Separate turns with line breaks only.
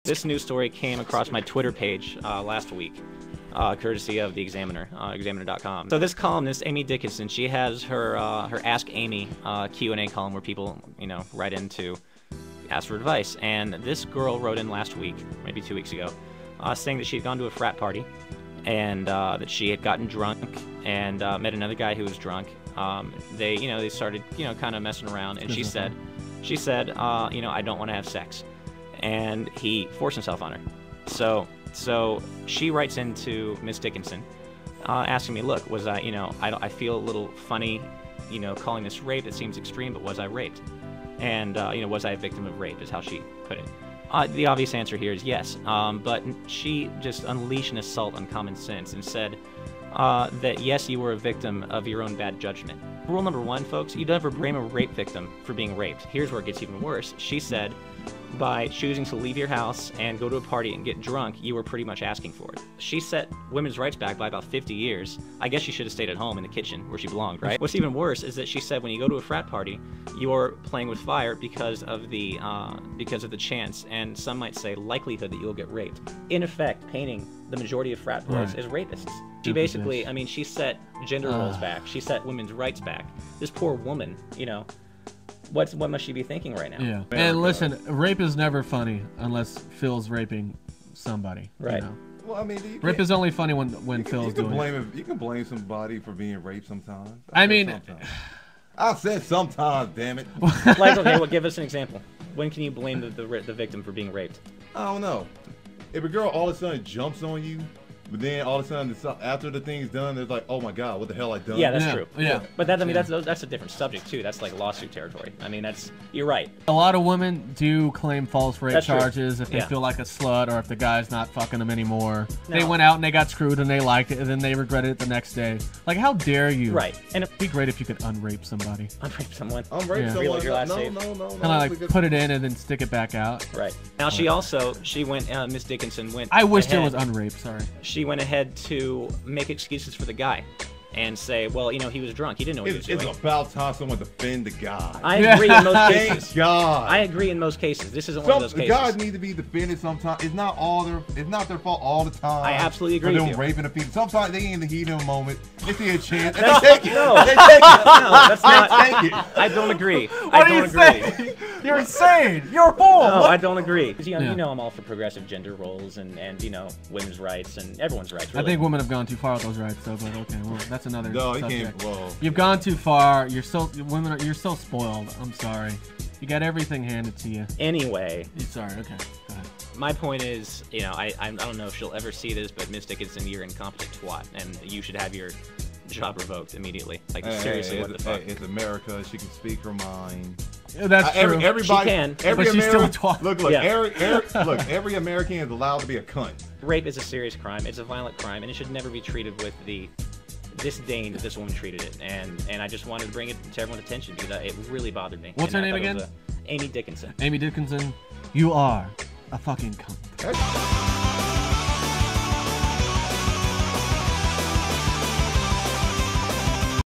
This news story came across my Twitter page last week, courtesy of the Examiner, examiner.com. So this columnist, Amy Dickinson, she has her Ask Amy Q&A column where people, write in to ask for advice. And this girl wrote in last week, maybe 2 weeks ago, saying that she had gone to a frat party and that she had gotten drunk and met another guy who was drunk. They started, kind of messing around, and she said, I don't want to have sex. And he forced himself on her. So she writes into Miss Dickinson, asking me, look, was I, I feel a little funny, calling this rape. It seems extreme, but was I raped? And, was I a victim of rape, is how she put it. The obvious answer here is yes, but she just unleashed an assault on common sense and said that yes, you were a victim of your own bad judgment. Rule number one, folks, you never blame a rape victim for being raped. Here's where it gets even worse. She said, by choosing to leave your house and go to a party and get drunk, you were pretty much asking for it. She set women's rights back by about 50 years. I guess she should have stayed at home in the kitchen where she belonged, right? What's even worse is that she said when you go to a frat party, you're playing with fire because of the chance, and some might say likelihood, that you'll get raped. In effect, painting the majority of frat boys as rapists. She basically, she set gender roles back. She set women's rights back. This poor woman, what must she be thinking right now?
Yeah. And listen, rape is never funny unless Phil's raping somebody.
Right.
Well,
rape is only funny when Phil's doing it.
You can blame somebody for being raped sometimes.
Sometimes.
I said sometimes, damn it.
Like, okay, well, give us an example. When can you blame the victim for being raped?
I don't know. If a girl all of a sudden jumps on you, but then all of a sudden, after the thing's done, it's like, oh my God, what the hell I done?
Yeah, that's true.
Yeah.
But that's a different subject too. That's like lawsuit territory. You're right.
A lot of women do claim false rape charges if they
Yeah.
feel like a slut or if the guy's not fucking them anymore. No. They went out and they got screwed and they liked it and then they regretted it the next day. Like, how dare you?
Right. And
it'd be great if you could unrape somebody.
Unrape someone.
Unrape someone. No.
Kind of like put it in and then stick it back out.
Right. Now she went. Miss Dickinson went.
I wish there was unrape. Sorry.
She went ahead to make excuses for the guy and say, well, he was drunk. He didn't know what he was doing.
It's about time someone defend the guy.
I agree in most cases.
Thank God.
I agree in most cases. This isn't one of those cases.
Guys need to be defended sometimes. It's not their fault all the time.
I absolutely agree with you.
For them raping a people. Sometimes they in the heat of the moment. They see a chance and
That's,
they take it.
No,
they take it.
No, that's not.
Take it.
I don't agree.
What are you saying? You're insane. You're a fool.
No, I don't agree. I'm all for progressive gender roles and women's rights and everyone's rights. Really.
I think women have gone too far with those rights, though. But okay, well, that's another subject.
Whoa.
You've gone too far. You're so spoiled. I'm sorry. You got everything handed to you.
Anyway.
Sorry. Okay. Go ahead.
My point is, I don't know if she'll ever see this, but Miss Dickinson, you're an incompetent twat, and you should have your job revoked immediately. Like, seriously, what the fuck?
It's America. She can speak her mind.
Yeah, that's true.
Everybody,
she can.
Every
but she's still a
American,
twat.
look,
Yeah.
look, every American is allowed to be a cunt.
Rape is a serious crime. It's a violent crime, and it should never be treated with the disdain that this woman treated it. And I just wanted to bring it to everyone's attention because it really bothered me.
What's her name again?
Amy Dickinson.
Amy Dickinson. You are a fucking cunt.